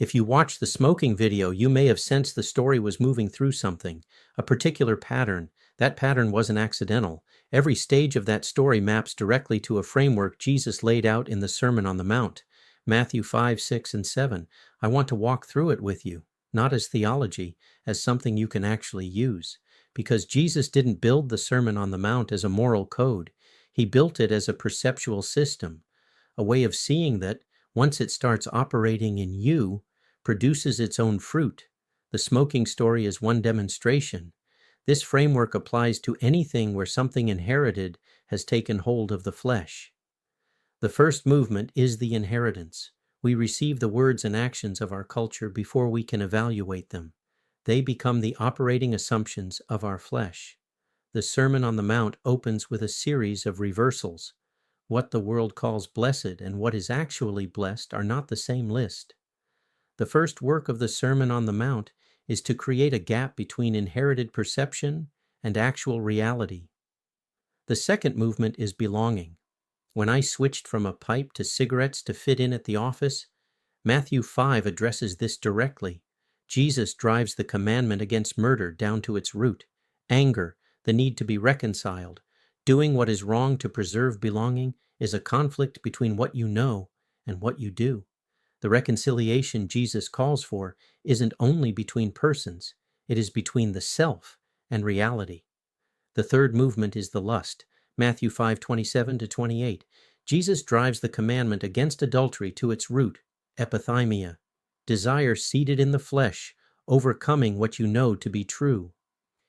If you watch the smoking video, you may have sensed the story was moving through something, a particular pattern. That pattern wasn't accidental. Every stage of that story maps directly to a framework Jesus laid out in the Sermon on the Mount, Matthew 5, 6, and 7. I want to walk through it with you, not as theology, as something you can actually use. Because Jesus didn't build the Sermon on the Mount as a moral code. He built it as a perceptual system, a way of seeing that, once it starts operating in you, produces its own fruit. The smoking story is one demonstration. This framework applies to anything where something inherited has taken hold of the flesh. The first movement is the inheritance. We receive the words and actions of our culture before we can evaluate them. They become the operating assumptions of our flesh. The Sermon on the Mount opens with a series of reversals. What the world calls blessed and what is actually blessed are not the same list. The first work of the Sermon on the Mount is to create a gap between inherited perception and actual reality. The second movement is belonging. When I switched from a pipe to cigarettes to fit in at the office, Matthew 5 addresses this directly. Jesus drives the commandment against murder down to its root. Anger, the need to be reconciled. Doing what is wrong to preserve belonging is a conflict between what you know and what you do. The reconciliation Jesus calls for isn't only between persons, it is between the self and reality. The third movement is the lust, Matthew 5:27-28. Jesus drives the commandment against adultery to its root, epithymia, desire seated in the flesh, overcoming what you know to be true.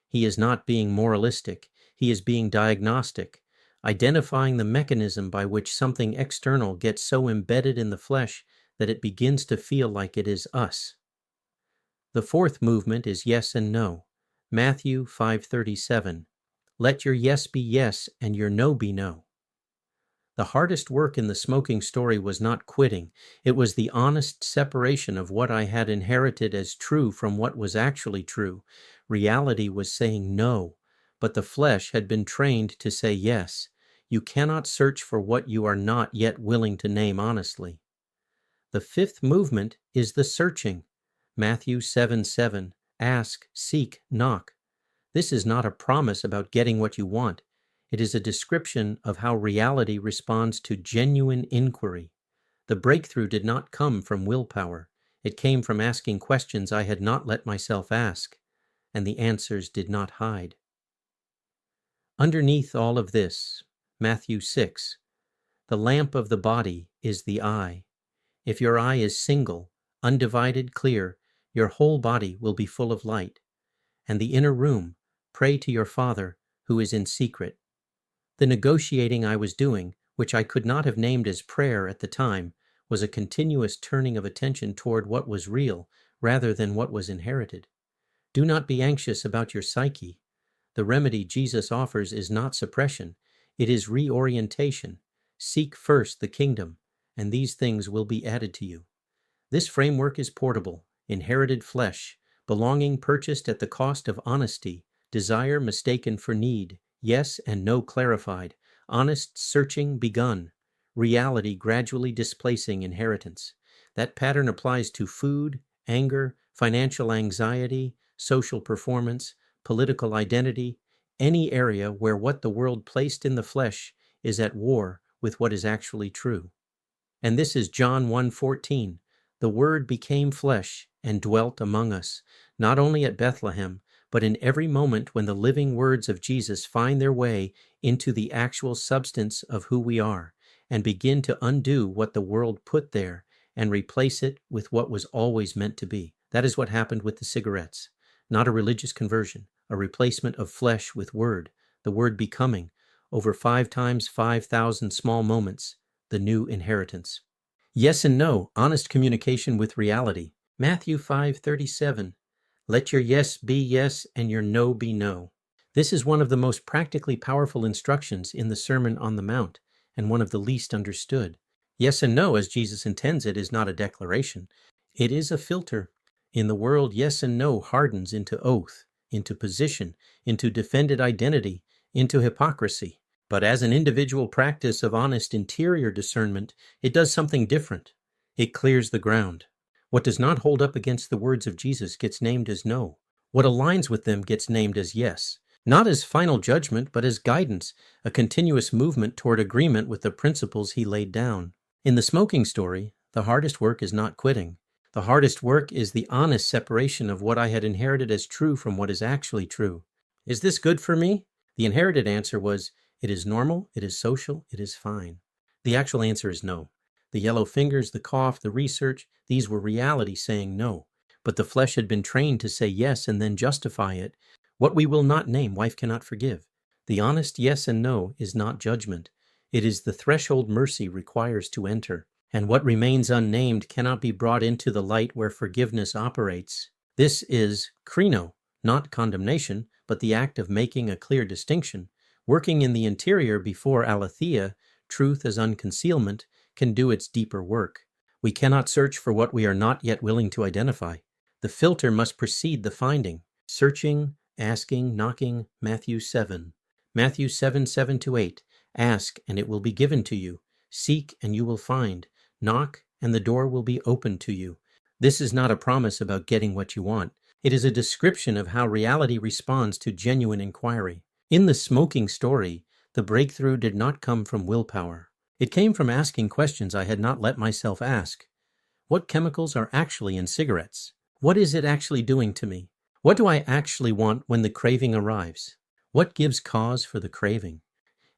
He is not being moralistic, he is being diagnostic, identifying the mechanism by which something external gets so embedded in the flesh that it begins to feel like it is us. The fourth movement is yes and no. Matthew 5:37. Let your yes be yes and your no be no. The hardest work in the smoking story was not quitting. It was the honest separation of what I had inherited as true from what was actually true. Reality was saying no, but the flesh had been trained to say yes. You cannot search for what you are not yet willing to name honestly. The fifth movement is the searching. Matthew 7:7. Ask, seek, knock. This is not a promise about getting what you want. It is a description of how reality responds to genuine inquiry. The breakthrough did not come from willpower. It came from asking questions I had not let myself ask, and the answers did not hide. Underneath all of this, Matthew 6, the lamp of the body is the eye. If your eye is single, undivided, clear, your whole body will be full of light. And the inner room, pray to your Father who is in secret. The negotiating I was doing, which I could not have named as prayer at the time, was a continuous turning of attention toward what was real rather than what was inherited. Do not be anxious about your psyche. The remedy Jesus offers is not suppression, it is reorientation. Seek first the kingdom, and these things will be added to you. This framework is portable, inherited flesh, belonging purchased at the cost of honesty, desire mistaken for need, yes and no clarified, honest searching begun, reality gradually displacing inheritance. That pattern applies to food, anger, financial anxiety, social performance, political identity, any area where what the world placed in the flesh is at war with what is actually true. And this is John 1:14. The Word became flesh and dwelt among us, not only at Bethlehem, but in every moment when the living words of Jesus find their way into the actual substance of who we are and begin to undo what the world put there and replace it with what was always meant to be. That is what happened with the cigarettes. Not a religious conversion, a replacement of flesh with word, the word becoming, over 5 times 5,000 small moments, the new inheritance. Yes and no, honest communication with reality. Matthew 5:37. Let your yes be yes and your no be no. This is one of the most practically powerful instructions in the Sermon on the Mount, and one of the least understood. Yes and no, as Jesus intends it, is not a declaration. It is a filter. In the world, yes and no hardens into oath, into position, into defended identity, into hypocrisy. But as an individual practice of honest interior discernment, it does something different. It clears the ground. What does not hold up against the words of Jesus gets named as no. What aligns with them gets named as yes. Not as final judgment, but as guidance, a continuous movement toward agreement with the principles he laid down. In the smoking story, the hardest work is not quitting. The hardest work is the honest separation of what I had inherited as true from what is actually true. Is this good for me? The inherited answer was, it is normal, it is social, it is fine. The actual answer is no. The yellow fingers, the cough, the research, these were reality saying no. But the flesh had been trained to say yes and then justify it. What we will not name, wife cannot forgive. The honest yes and no is not judgment. It is the threshold mercy requires to enter. And what remains unnamed cannot be brought into the light where forgiveness operates. This is krino, not condemnation, but the act of making a clear distinction. Working in the interior before aletheia, truth as unconcealment, can do its deeper work. We cannot search for what we are not yet willing to identify. The filter must precede the finding. Searching, asking, knocking, Matthew 7. Matthew 7:7-8. Ask, and it will be given to you. Seek, and you will find. Knock, and the door will be opened to you. This is not a promise about getting what you want. It is a description of how reality responds to genuine inquiry. In the smoking story, the breakthrough did not come from willpower. It came from asking questions I had not let myself ask. What chemicals are actually in cigarettes? What is it actually doing to me? What do I actually want when the craving arrives? What gives cause for the craving?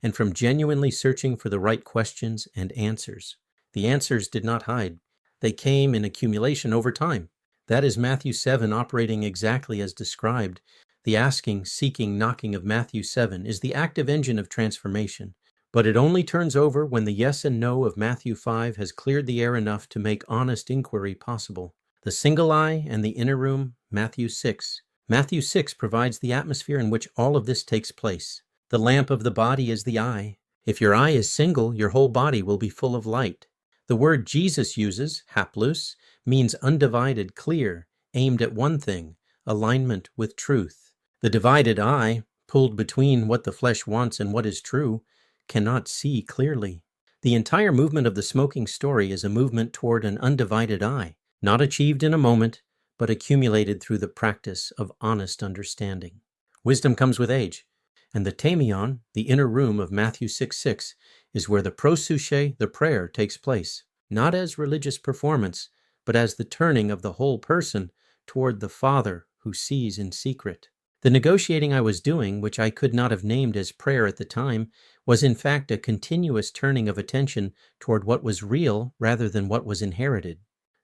And from genuinely searching for the right questions and answers. The answers did not hide. They came in accumulation over time. That is Matthew 7 operating exactly as described. The asking, seeking, knocking of Matthew 7 is the active engine of transformation. But it only turns over when the yes and no of Matthew 5 has cleared the air enough to make honest inquiry possible. The single eye and the inner room, Matthew 6. Matthew 6 provides the atmosphere in which all of this takes place. The lamp of the body is the eye. If your eye is single, your whole body will be full of light. The word Jesus uses, haplous, means undivided, clear, aimed at one thing, alignment with truth. The divided eye, pulled between what the flesh wants and what is true, cannot see clearly. The entire movement of the smoking story is a movement toward an undivided eye, not achieved in a moment, but accumulated through the practice of honest understanding. Wisdom comes with age, and the tamion, the inner room of Matthew 6:6, is where the prosouche, the prayer, takes place, not as religious performance, but as the turning of the whole person toward the Father who sees in secret. The negotiating I was doing, which I could not have named as prayer at the time, was in fact a continuous turning of attention toward what was real rather than what was inherited.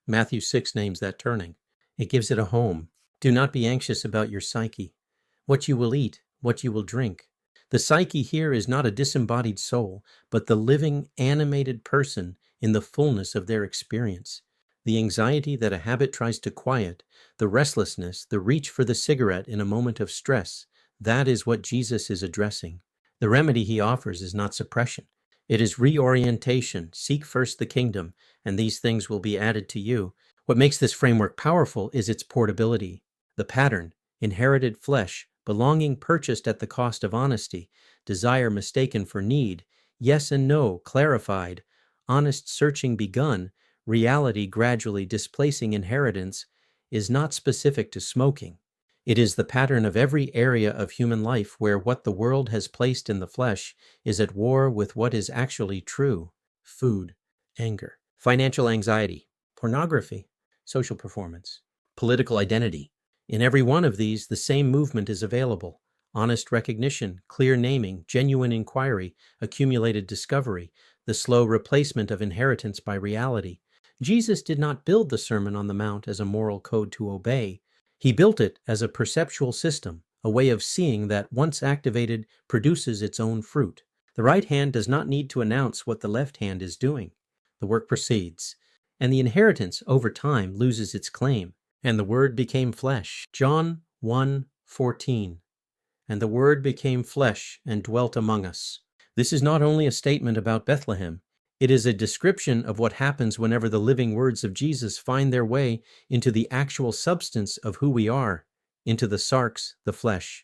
Matthew 6 names that turning. It gives it a home. Do not be anxious about your psyche, what you will eat, what you will drink. The psyche here is not a disembodied soul, but the living, animated person in the fullness of their experience. The anxiety that a habit tries to quiet, the restlessness, the reach for the cigarette in a moment of stress, that is what Jesus is addressing. The remedy he offers is not suppression. It is reorientation. Seek first the kingdom, and these things will be added to you. What makes this framework powerful is its portability. The pattern, inherited flesh, belonging purchased at the cost of honesty, desire mistaken for need, yes and no clarified, honest searching begun, reality gradually displacing inheritance, is not specific to smoking. It is the pattern of every area of human life where what the world has placed in the flesh is at war with what is actually true. Food, anger, financial anxiety, pornography, social performance, political identity. In every one of these, the same movement is available. Honest recognition, clear naming, genuine inquiry, accumulated discovery, the slow replacement of inheritance by reality. Jesus did not build the Sermon on the Mount as a moral code to obey. He built it as a perceptual system, a way of seeing that, once activated, produces its own fruit. The right hand does not need to announce what the left hand is doing. The work proceeds, and the inheritance, over time, loses its claim. And the Word became flesh. John 1:14. And the Word became flesh and dwelt among us. This is not only a statement about Bethlehem. It is a description of what happens whenever the living words of Jesus find their way into the actual substance of who we are, into the sarx, the flesh,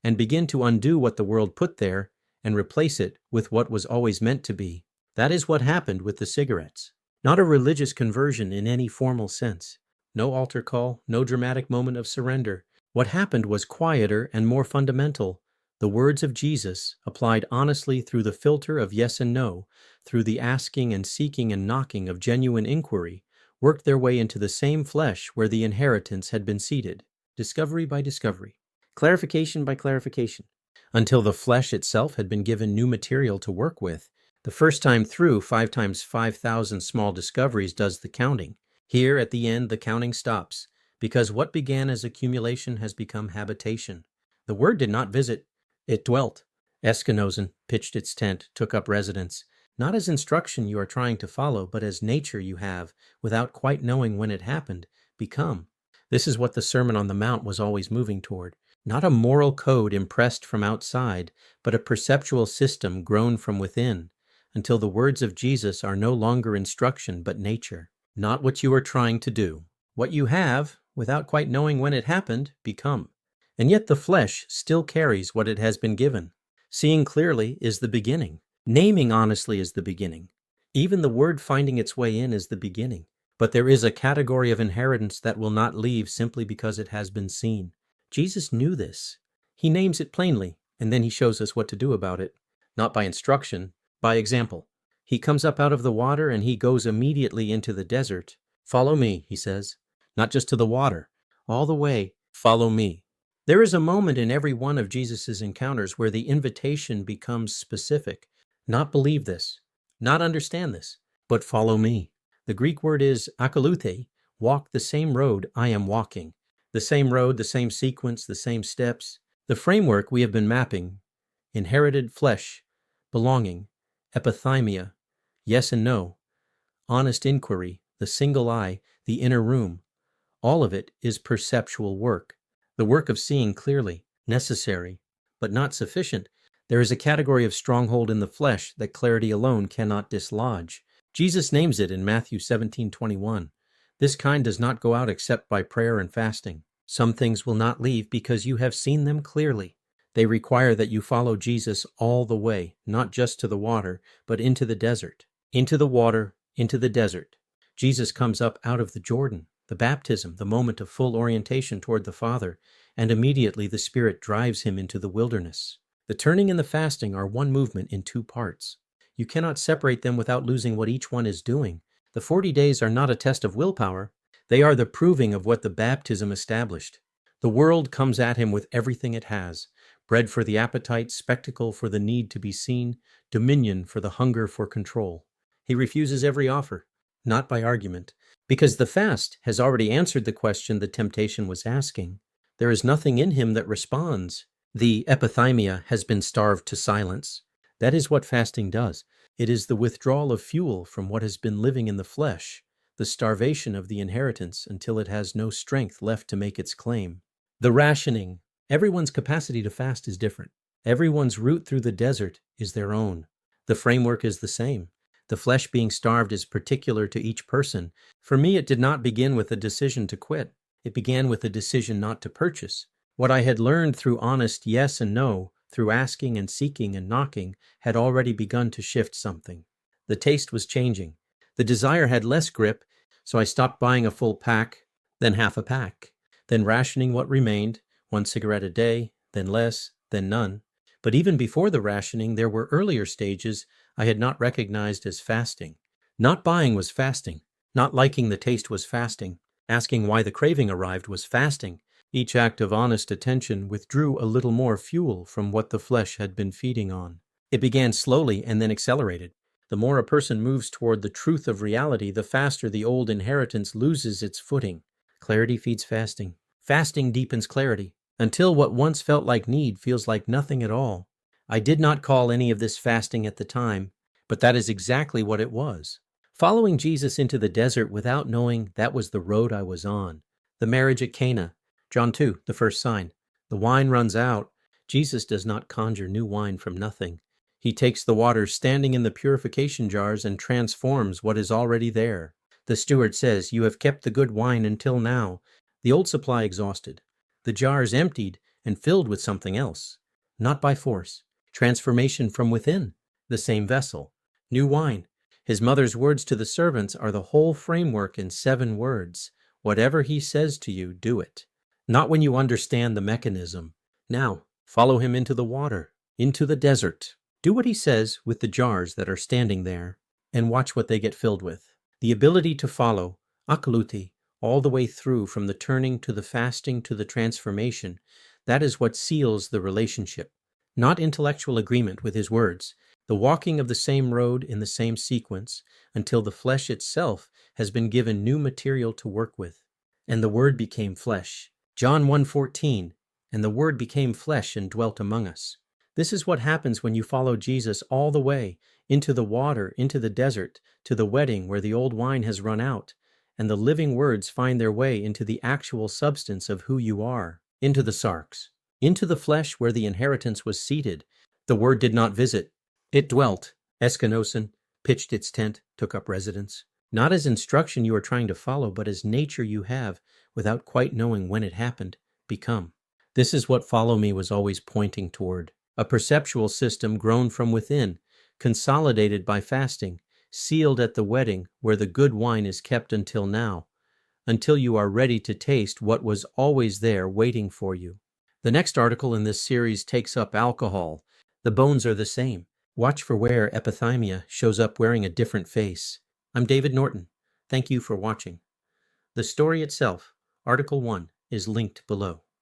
and begin to undo what the world put there and replace it with what was always meant to be. That is what happened with the cigarettes. Not a religious conversion in any formal sense. no altar call, no dramatic moment of surrender. What happened was quieter and more fundamental. The words of Jesus, applied honestly through the filter of yes and no, through the asking and seeking and knocking of genuine inquiry, worked their way into the same flesh where the inheritance had been seated, discovery by discovery, clarification by clarification, until the flesh itself had been given new material to work with. The first time through, 5 times 5,000 small discoveries does the counting. Here, at the end, the counting stops, because what began as accumulation has become habitation. The word did not visit, it dwelt. Eskenosen pitched its tent, took up residence, not as instruction you are trying to follow, but as nature you have, without quite knowing when it happened, become. This is what the Sermon on the Mount was always moving toward. Not a moral code impressed from outside, but a perceptual system grown from within, until the words of Jesus are no longer instruction but nature. Not what you are trying to do. What you have, without quite knowing when it happened, become. And yet the flesh still carries what it has been given. Seeing clearly is the beginning. Naming honestly is the beginning. Even the word finding its way in is the beginning. But there is a category of inheritance that will not leave simply because it has been seen. Jesus knew this. He names it plainly, and then he shows us what to do about it. Not by instruction, by example. He comes up out of the water and he goes immediately into the desert. Follow me, he says. Not just to the water. All the way, follow me. There is a moment in every one of Jesus' encounters where the invitation becomes specific. Not believe this, not understand this, but follow me. The Greek word is akalouthe, walk the same road I am walking. The same road, the same sequence, the same steps. The framework we have been mapping. Inherited flesh, belonging, epithymia, yes and no, honest inquiry, the single eye, the inner room. All of it is perceptual work. The work of seeing clearly, necessary, but not sufficient. There is a category of stronghold in the flesh that clarity alone cannot dislodge. Jesus names it in Matthew 17:21. This kind does not go out except by prayer and fasting. Some things will not leave because you have seen them clearly. They require that you follow Jesus all the way, not just to the water, but into the desert. Into the water, into the desert. Jesus comes up out of the Jordan, the baptism, the moment of full orientation toward the Father, and immediately the Spirit drives him into the wilderness. The turning and the fasting are one movement in 2 parts. You cannot separate them without losing what each one is doing. The 40 days are not a test of willpower. They are the proving of what the baptism established. The world comes at him with everything it has. Bread for the appetite, spectacle for the need to be seen, dominion for the hunger for control. He refuses every offer, not by argument, because the fast has already answered the question the temptation was asking. There is nothing in him that responds. The epithymia has been starved to silence. That is what fasting does. It is the withdrawal of fuel from what has been living in the flesh, the starvation of the inheritance until it has no strength left to make its claim. The rationing. Everyone's capacity to fast is different. Everyone's route through the desert is their own. The framework is the same. The flesh being starved is particular to each person. For me, it did not begin with a decision to quit. It began with a decision not to purchase. What I had learned through honest yes and no, through asking and seeking and knocking, had already begun to shift something. The taste was changing. The desire had less grip, so I stopped buying a full pack, then half a pack, then rationing what remained, 1 cigarette a day, then less, then none. But even before the rationing, there were earlier stages I had not recognized as fasting. Not buying was fasting. Not liking the taste was fasting. Asking why the craving arrived was fasting. Each act of honest attention withdrew a little more fuel from what the flesh had been feeding on. It began slowly and then accelerated. The more a person moves toward the truth of reality, the faster the old inheritance loses its footing. Clarity feeds fasting. Fasting deepens clarity, until what once felt like need feels like nothing at all. I did not call any of this fasting at the time, but that is exactly what it was. Following Jesus into the desert without knowing that was the road I was on. The marriage at Cana. John 2, the first sign. The wine runs out. Jesus does not conjure new wine from nothing. He takes the water standing in the purification jars and transforms what is already there. The steward says, "You have kept the good wine until now." The old supply exhausted. The jars emptied and filled with something else. Not by force. Transformation from within. The same vessel. New wine. His mother's words to the servants are the whole framework in 7 words. Whatever he says to you, do it. Not when you understand the mechanism. Now, follow him into the water, into the desert. Do what he says with the jars that are standing there, and watch what they get filled with. The ability to follow, akaluti, all the way through from the turning to the fasting to the transformation, that is what seals the relationship. Not intellectual agreement with his words, the walking of the same road in the same sequence until the flesh itself has been given new material to work with. And the Word became flesh. John 1:14, and the Word became flesh and dwelt among us. This is what happens when you follow Jesus all the way, into the water, into the desert, to the wedding where the old wine has run out, and the living words find their way into the actual substance of who you are, into the sarx, into the flesh where the inheritance was seated. The Word did not visit. It dwelt. Eskenosin pitched its tent, took up residence. Not as instruction you are trying to follow, but as nature you have, without quite knowing when it happened, become. This is what Follow Me was always pointing toward. A perceptual system grown from within, consolidated by fasting, sealed at the wedding where the good wine is kept until now, until you are ready to taste what was always there waiting for you. The next article in this series takes up alcohol. The bones are the same. Watch for where epithymia shows up wearing a different face. I'm David Norton. Thank you for watching. The story itself, Article 1, is linked below.